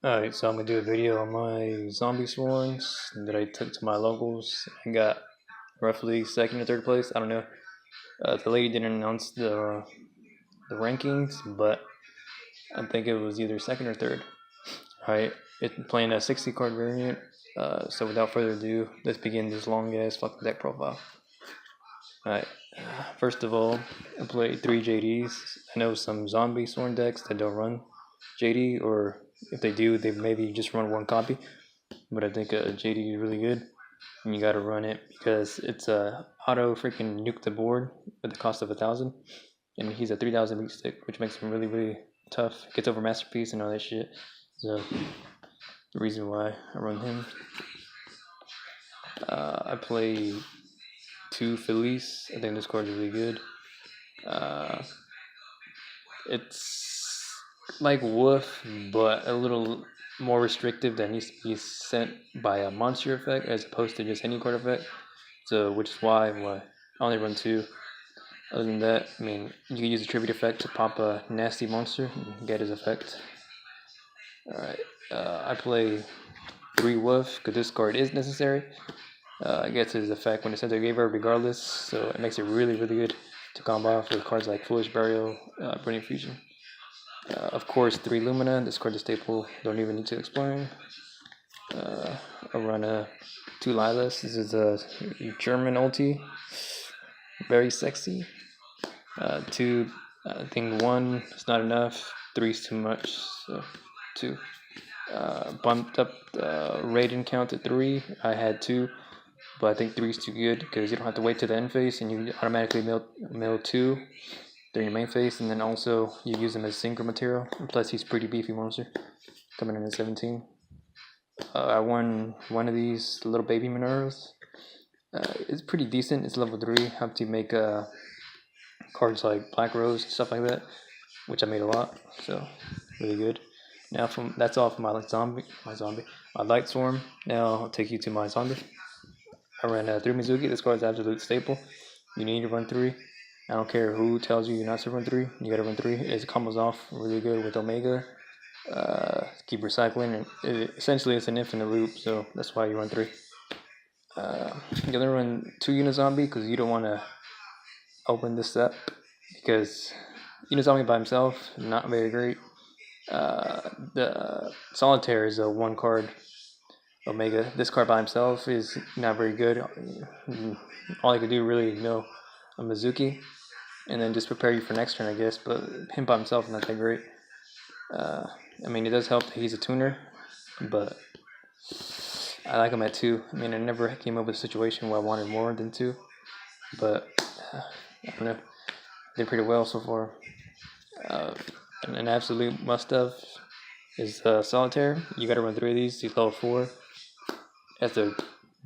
Alright, so I'm gonna do a video on my Zombiesworns that I took to my locals. I got roughly second or third place. I don't know. The lady didn't announce the rankings, but I think it was either second or third. Alright, it's playing a 60 card variant. So without further ado, let's begin this long ass fucking deck profile. Alright, first of all, I played 3 JDs. I know some Zombiesworn decks that don't run JD, or if they do, they maybe just run one copy. But I think JD is really good, and you gotta run it because it's a auto freaking nuke the board at the cost of 1,000, and he's a 3,000 beat stick, which makes him really tough. Gets over masterpiece and all that shit. So the reason why I run him. I play 2 Phillies. I think this card is really good. It's like Wolf, but a little more restrictive that needs to be sent by a monster effect as opposed to just any card effect. So, which is why I only run 2. Other than that, I mean, you can use a tribute effect to pop a nasty monster and get his effect. Alright, I play 3 Wolf because this card is necessary. It gets his effect when it's sent to graveyard regardless, so it makes it really good to combo off with cards like Foolish Burial, Burning Fusion. Of course, 3 Lumina. This card is staple. Don't even need to explain. I run 2 Lilas. This is a German ulti. Very sexy. 2. I think 1 is not enough. 3 is too much. So 2. Bumped up Raiden count to 3. I had 2. But I think 3 is too good because you don't have to wait to the end phase and you automatically mill 2 during your main phase, and then also you use him as synchro material. And plus, he's pretty beefy monster, coming in at 17. I won one of these little baby Mineros. It's pretty decent. It's level 3. Helped you make cards like Black Rose and stuff like that, which I made a lot. So really good. Now that's all for my light swarm. Now I'll take you to my zombie. I ran 3 Mizuki. This card is absolute staple. You need to run 3. I don't care who tells you you're not to run 3. You gotta run 3. It combos off really good with Omega. Keep recycling, and essentially it's an infinite loop, so that's why you run 3. You're gonna run 2 Unizombie because you don't want to open this up because Unizombie by himself not very great. The Solitaire is a 1 card Omega. This card by himself is not very good. All I could do really mill a Mizuki and then just prepare you for next turn, I guess. But him by himself not that great. I mean, it does help that he's a tuner, but I like him at 2. I mean, I never came up with a situation where I wanted more than 2, but I don't know. Did pretty well so far. An absolute must-have is Solitaire. You gotta run 3 of these. He's level 4. That's a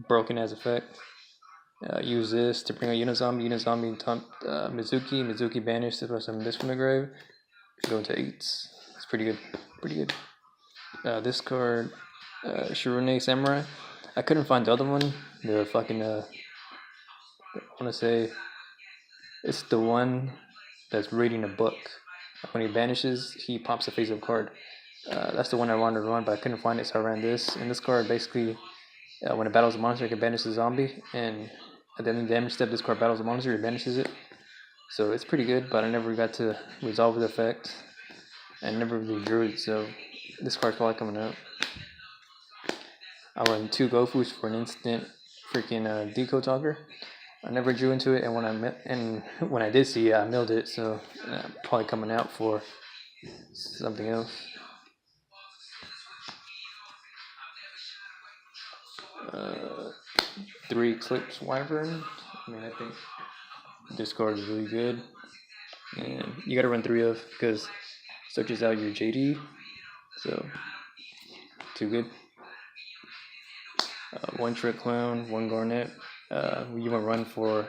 broken as effect. Use this to bring a Unizombie. Unizombie Mizuki. Mizuki banished to summon this from the grave. Go into 8s. It's pretty good. This card, Shirune Samurai. I couldn't find the other one. The fucking I wanna say it's the one that's reading a book. When he banishes, he pops a face-up card. That's the one I wanted to run, but I couldn't find it, so I ran this. And this card basically, when it battles a monster, it can banish the zombie, and at the end of the damage step, this card battles a monster, it banishes it. So it's pretty good, but I never got to resolve the effect. I never really drew it, so this card's probably coming out. I run 2 Gofus for an instant freaking decode talker. I never drew into it, and when I did see it, I milled it, so probably coming out for something else. 3 Eclipse Wyvern. I mean, I think this card is really good, and you gotta run 3 of because it searches out your JD, so too good. 1 Trick Clown, 1 Garnet. You want to run for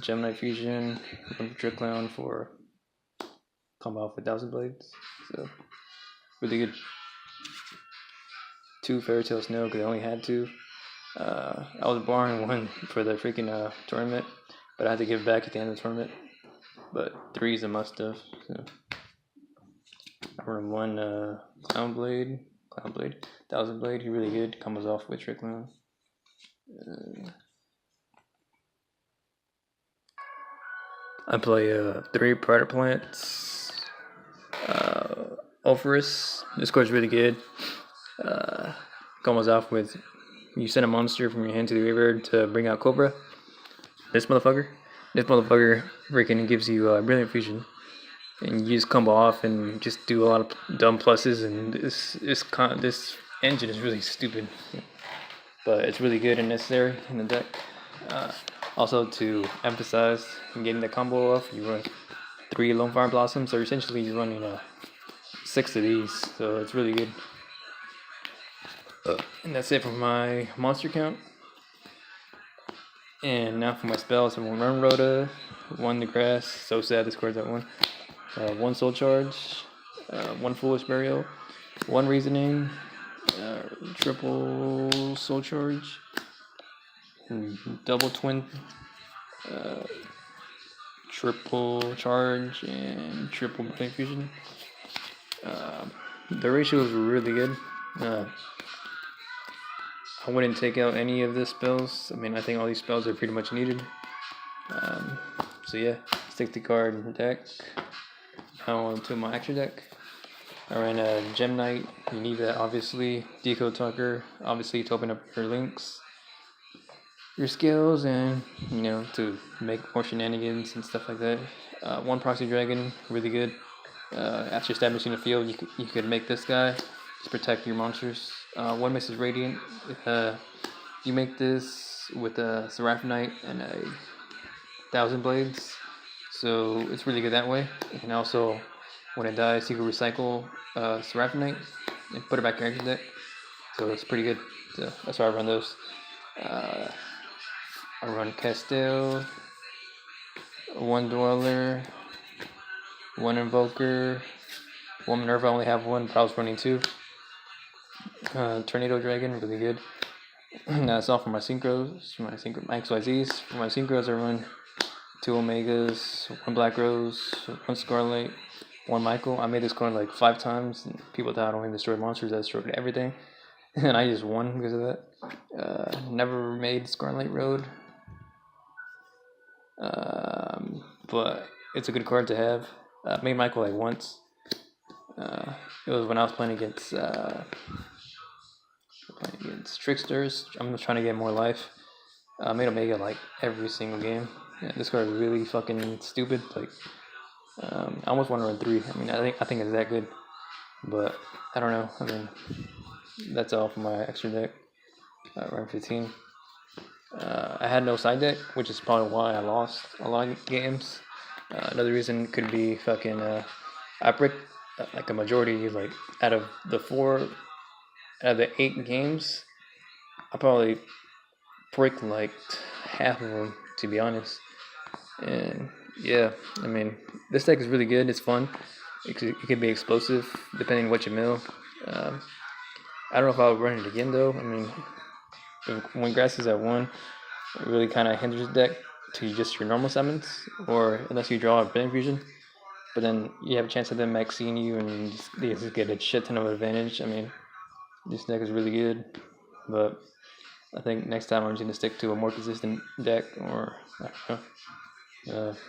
Gemini Fusion, 1 Trick Clown for combo off with 1,000 Blades, so really good. 2 Fairy Tale Snow because I only had 2. I was borrowing 1 for the freaking tournament, but I had to give it back at the end of the tournament. But 3 is a must-have. So I run 1 Clown Blade, Clown Blade. Thousand Blade, he's really good. Combos off with Trick Clown. I play 3 Predator Plants. Ulfurus. This card's really good. Combos off with you send a monster from your hand to the graveyard to bring out Cobra. This motherfucker freaking gives you Brilliant Fusion. And you just combo off and just do a lot of dumb pluses, and this engine is really stupid, but it's really good and necessary in the deck. Also, to emphasize getting the combo off, you run 3 Lone Fire Blossoms, so essentially you're running 6 of these, so it's really good. And that's it for my monster count. And now for my spells: I want Run Rhoda, 1 the Grass, so sad this card's at 1. 1 Soul Charge, 1 Foolish Burial, 1 Reasoning, triple Soul Charge, double Twin, triple Charge, and triple Brilliant Fusion. The ratios were really good. I wouldn't take out any of the spells. I mean, I think all these spells are pretty much needed. So yeah, 60 card deck. Now to my extra deck. I ran a Gem Knight. You need that, obviously. Decode Talker, obviously, to open up your links, your skills, and to make more shenanigans and stuff like that. 1 Proxy Dragon, really good. After establishing the field, you could make this guy to protect your monsters. 1 Mrs. Radiant. You make this with a Seraphonite and a 1,000 Blades. So it's really good that way. And also, when it dies, you can recycle Seraphonite and put it back in your extra deck. So it's pretty good. So that's why I run those. I run Castile, 1 Dweller, 1 Invoker, 1 Minerva. I only have 1, but I was running 2. Tornado Dragon, really good. That's all for my synchros, my XYZs. For my synchros, I run 2 Omegas, 1 Black Rose, 1 Scarlet, 1 Michael. I made this card like 5 times, and people thought I only destroyed monsters. I destroyed everything, and I just won because of that. Never made Scarlet Road, but it's a good card to have. Made Michael like once. It was when I was playing against Tricksters. I'm just trying to get more life. I made Omega like every single game. Yeah, this card is really fucking stupid. Like, I almost want to run 3. I mean, I think it's that good, but I don't know. I mean, that's all for my extra deck. Run 15. I had no side deck, which is probably why I lost a lot of games. Another reason could be fucking I bricked like a majority. Like out of the 8 games, I probably bricked like half of them, to be honest. And yeah, I mean, this deck is really good. It's fun. It can be explosive depending on what you mill. I don't know if I'll run it again though. I mean, when grass is at 1, it really kind of hinders the deck to just your normal summons, or unless you draw a Brilliant Fusion. But then you have a chance of them maxing you, and you just get a shit ton of advantage. I mean, this deck is really good, but I think next time I'm just gonna stick to a more consistent deck, or I don't know.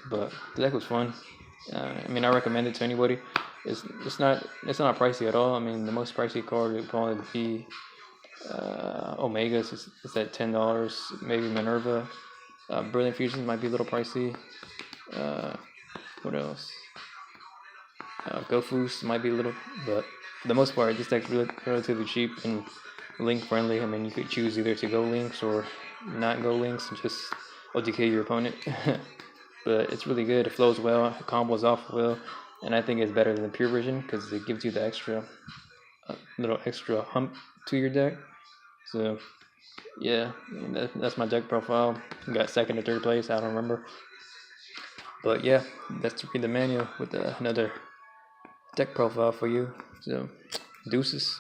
But the deck was fun. I mean, I recommend it to anybody. It's not pricey at all. I mean, the most pricey card would probably be Omega. It's at $10. Maybe Minerva. Brilliant Fusions might be a little pricey. What else? Gofus might be a little, but for the most part, this deck's relatively cheap and link friendly. I mean, you could choose either to go links or not go links and just OTK your opponent. But it's really good. It flows well, it combos off well, and I think it's better than the pure version because it gives you the extra little extra hump to your deck. So yeah, that's my deck profile. Got 2nd or 3rd place, I don't remember. But yeah, that's to read the manual with another deck profile for you. So deuces.